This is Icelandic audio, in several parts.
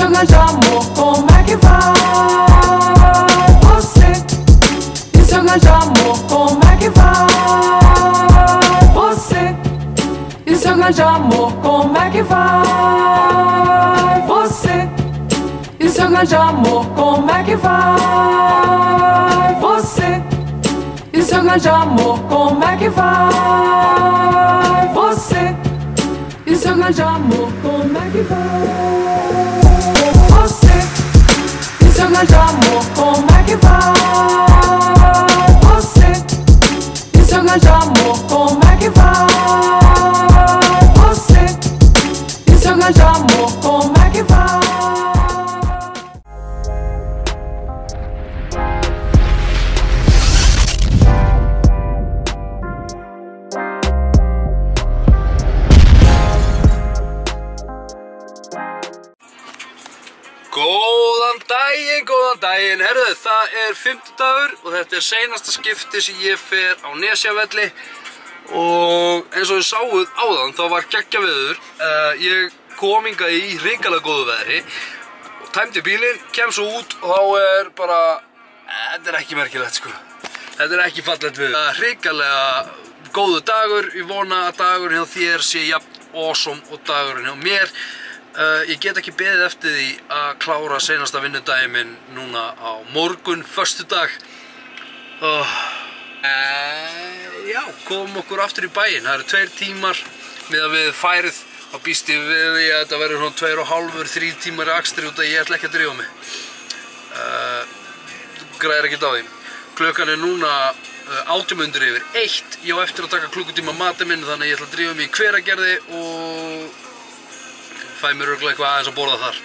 seu grande amor, como é que vai? Você e seu grande amor, como é que vai? Você e seu grande amor, como é que vai? Você e seu grande amor, como é que vai? Você e seu grande amor, como é que vai? Você e seu grande amor, como é que vai? Você e seu grande amor, como é que vai? Você e seu grande amor, como é que vai? Você e seu grande amor, como é que vai? Góðan daginn, herðu, það 50dagur og þetta seinasta skipti sem ég fer á Nesjavelli og eins og þið sáuð áðan þá var geggjað veður. Ég kom hingað í hrikalega góðu veðri og tæmdi bílinn, kem svo út og þá bara, þetta ekki merkilegt sko. Þetta ekki fallegt veður. Hrikalega góðu dagur, ég vona að dagurinn hjá þér sé jafn awesome og dagurinn hjá mér. Ég get ekki beðið eftir því að klára seinasta vinnudaginn minn núna á morgun, föstudag. Já, komum okkur aftur í bæinn. Það eru 2 tímar miðað við færið. Þá býst ég við því að þetta verður svona 2,5–3 tímar í akstri út að ég ætla ekki að drífa mig. Græðir ekkert á því. Klukkan núna 1:18. Ég á eftir að taka klukkutíma matinn minn þannig að ég ætla að drífa mig í Hveragerði og fæ mér örugglega eitthvað aðeins að borða þar.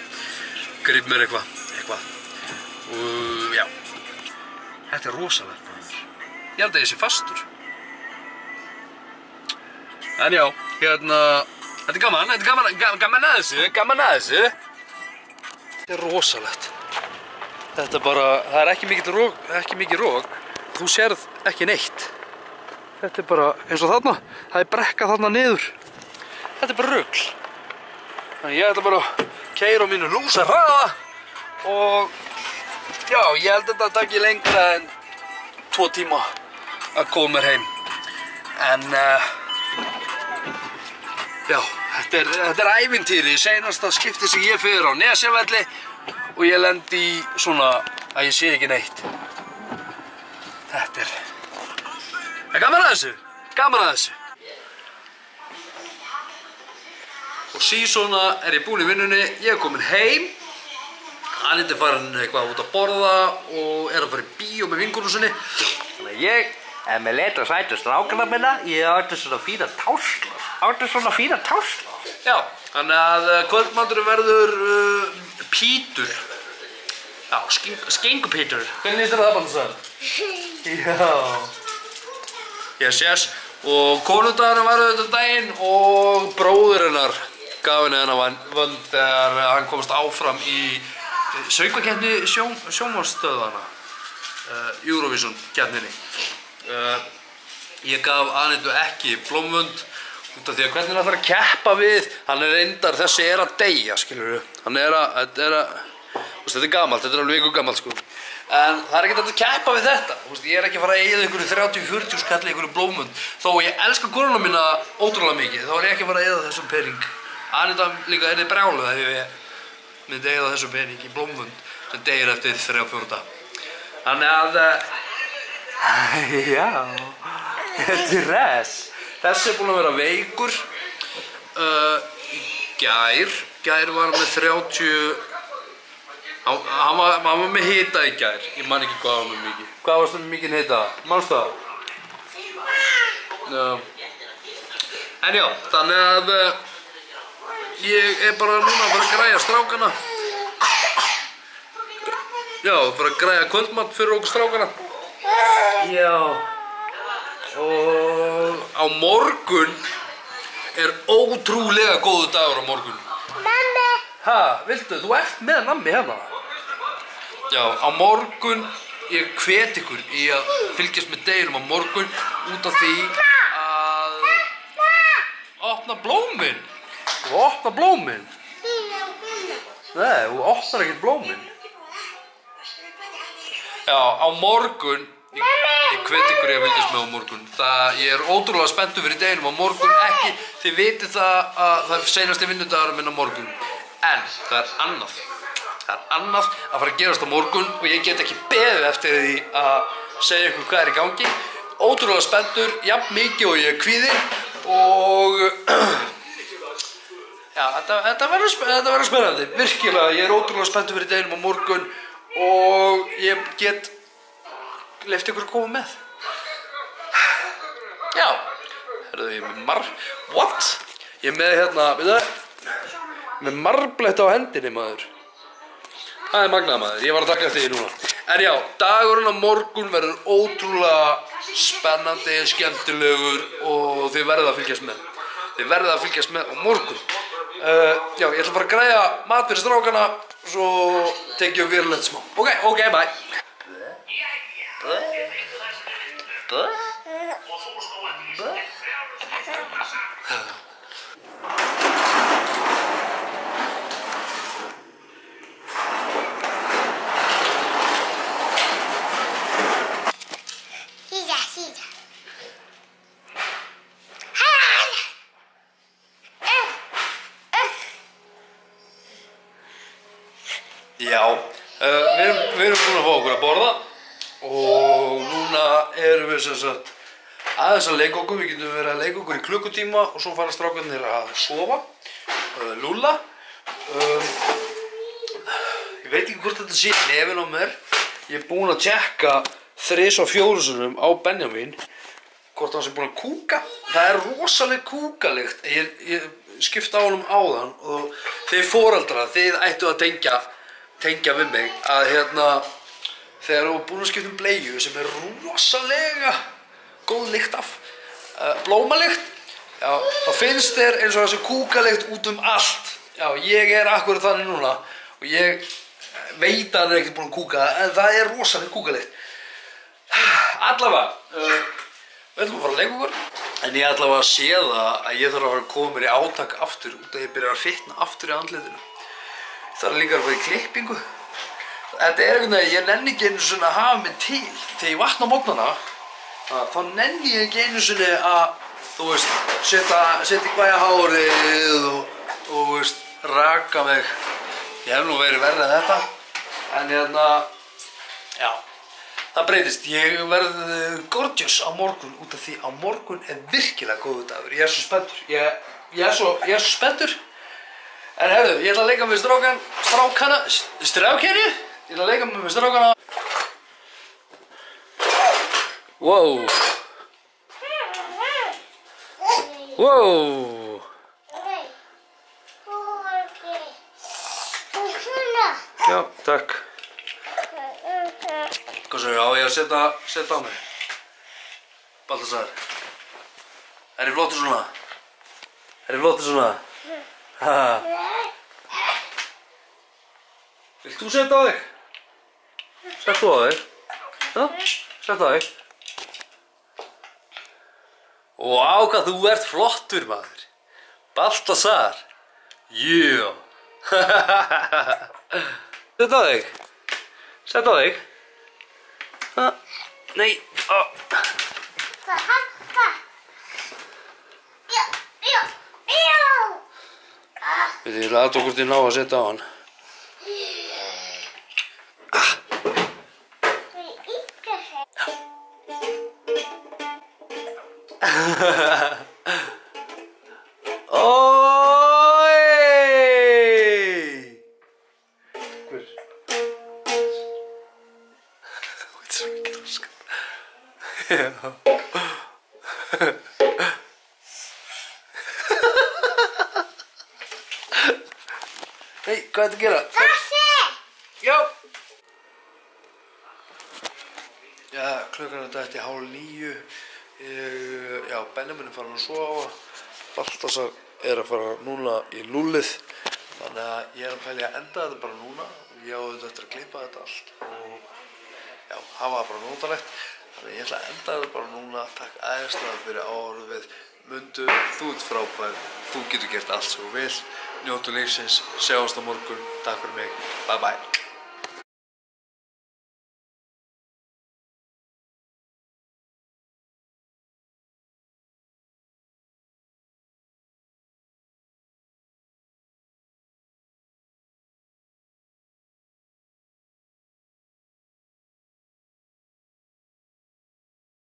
Gríp mér eitthvað. Og já. Þetta rosalegt maður. Ég held að ég sé fastur. En já, þetta gaman að þessu. Þetta rosalegt. Þetta bara, það ekki mikið rok. Þú sérð ekki neitt. Þetta bara, eins og þarna, það brekka þarna niður. Þetta bara rugl. Þannig ég ætla bara að keyra á mínu lúsa hraða og já, ég held að þetta taki lengra en 2 tíma að koma mér heim. En já, þetta ævintýri, seinasta skipti sem ég fer á Nesjavelli og ég lendi í svona að ég sé ekki neitt. Þetta gaman að þessu. Og síðan ég búinn í vinnunni, ég komin heim. Hann farin eitthvað út að borða og að fara í bíó með vinkonu sinni. Þannig að ég með leta sætu strákana minna, ég átti svona fína táslar. Já, þannig að kvöldmaturinn verður pítur. Já, skingupítur. Hvernig líst þér það, Baldur? Já. Yes. Og konudagurinn var auðvitað daginn og bróðir hennar gaf henni þennan vönd þegar hann komst áfram í söngvakeppni sjónvarpsstöðvanna, Eurovision keppninni. Ég gaf Anitu ekki blómvönd út af því að hvernig hann ætlar að keppa við, hann reyndar, þessi að deyja, skilurðu. Þetta er gamalt, þetta alveg ykkur gamalt sko. En það ekkert hægt að keppa við þetta. Ég ekki að fara að eyða einhverju 30–40 skall í einhverju blómvönd. Þó ég elska konuna mína ótrúlega mikið, þá ég ekki að fara að eyða þessum pening. Anita líka þið brjáluð ef ég myndi eyða þessum pening í blómvönd sem deyr eftir 3–4 daga. Þannig að já, þetta res. Þessi búinn að vera veikur. Gær var með 30. Hann var með hita í gær. Ég man ekki hvað var með mikið. Hvað varst það með mikið hita? Manstu það? Já. En já, þannig að ég bara núna að fara að græja strákana. Já, fara að græja kvöldmat fyrir okkur strákana. Já. Og á morgun ótrúlega góður dagur á morgun. Nammi. Ha, viltu? Þú ert með nammi hérna. Já, á morgun, ég hvet ykkur í að fylgjast með deginum á morgun út af því að opna blómin. Og opna blómin. Nei, þú opnar ekkert blómin. Já, á morgun, ég hveti ykkur að fylgjast með á morgun. Ég er ótrúlega spenntur fyrir deginum á morgun, ekki, þið vitið það að það er seinasti vinnudagurinn minn á morgun. En það er annað. Það er annað að fara að gerast á morgun og ég get ekki beðið eftir því að segja ykkur hvað er í gangi. Ótrúlega spenntur, jafn mikið og ég er kvíðinn og já, þetta verður spennandi, virkilega. Ég er ótrúlega spenntur fyrir deginum á morgun og ég get leyft ykkur að koma með. Já, herðu ég með what? Ég er með hérna, með marblett á hendinni, maður. Það er magnað, maður, ég var að taka eftir því núna. En já, dagurinn á morgun verður ótrúlega spennandi, skemmtilegur og þið verðið að fylgjast með. Þið verðið að fylgjast með á morgun. Já, ég ætla að fara að græja mat fyrir strákana, svo tekið við vélulegt smá. Ok, bye. Já, við erum búin að fá okkur að borða og núna erum við sem sagt aðeins að leika okkur. Við getum verið að leika okkur í klukkutíma og svo fara strákarnir að sofa, lúlla. Ég veit ekki hvort þetta sé nefinn á mér. Ég er búin að tjekka 3 og 4 sinnum á Benjamin hvort hann sé búin að kúka. Það er rosaleg kúkalykt. Ég skipta á honum áðan og þið foreldrar, þið ættu að tengja við mig að þegar þú er búin að skipta um bleiu sem er rosalega góð lykt af blómalykt, já, þá finnst þér eins og þessi kúkalykt út um allt. Já, ég er akkurat þannig núna og ég veit að hann er ekkert búin að kúka en það er rosalega kúkalykt. Allavega, við ætlum að fara að leika okkur en ég allavega sé það að ég þarf að fara að koma mér í átak aftur út að ég byrja að fitna aftur í andlitinu. Það er líka að fara í klippingu. Þetta er einhvern veginn, ég nenni ekki einu sinni að hafa mig til. Þegar ég vakna á morgnana, þá nenni ég ekki einu sinni að, þú veist, setja í gvæja hárið og veist, raka mig. Ég hef nú verið verið en þetta. En já, það breytist. Ég verð gorgeous á morgun út af því á morgun er virkilega góður dagur. Ég er svo spenntur. Ég er svo spenntur. En herðu, ég ætla að leika með strákanu. Ég ætla að leika með strákana. Wow. Wow. Já, takk. Hvað svo, á ég að setja á mig? Baltasar. Er ég flottur svona? Haha. Vilt þú setja á þig? Sett þú á þig? Já, sett á þig. Vá, hvað þú ert flottur, maður. Baltasar. Jú. Sett á þig. Sett á þig. Nei. Ég ætla að hvort ég ná að setja á hann. Oi! Hver? Þetta er svo mikið raskat. Já. Hei, hvað er þetta að gera? Passi! Já! Já, klukkan er þetta 8:30. Já, Benjamin er farin að sofa. Baltasar er að fara núna í lúllið. Þannig að ég er að pæla að enda þetta bara núna. Ég á þetta eftir að klippa þetta allt og já, hafa það bara notalegt. Þannig að ég ætla að enda þetta bara núna. Takk æðislega fyrir áhorfið. Mundu, þú ert frábær, þú getur gert allt sem þú vilt. Njótu lífsins, sjáumst á morgun, takk fyrir mig, bye bye.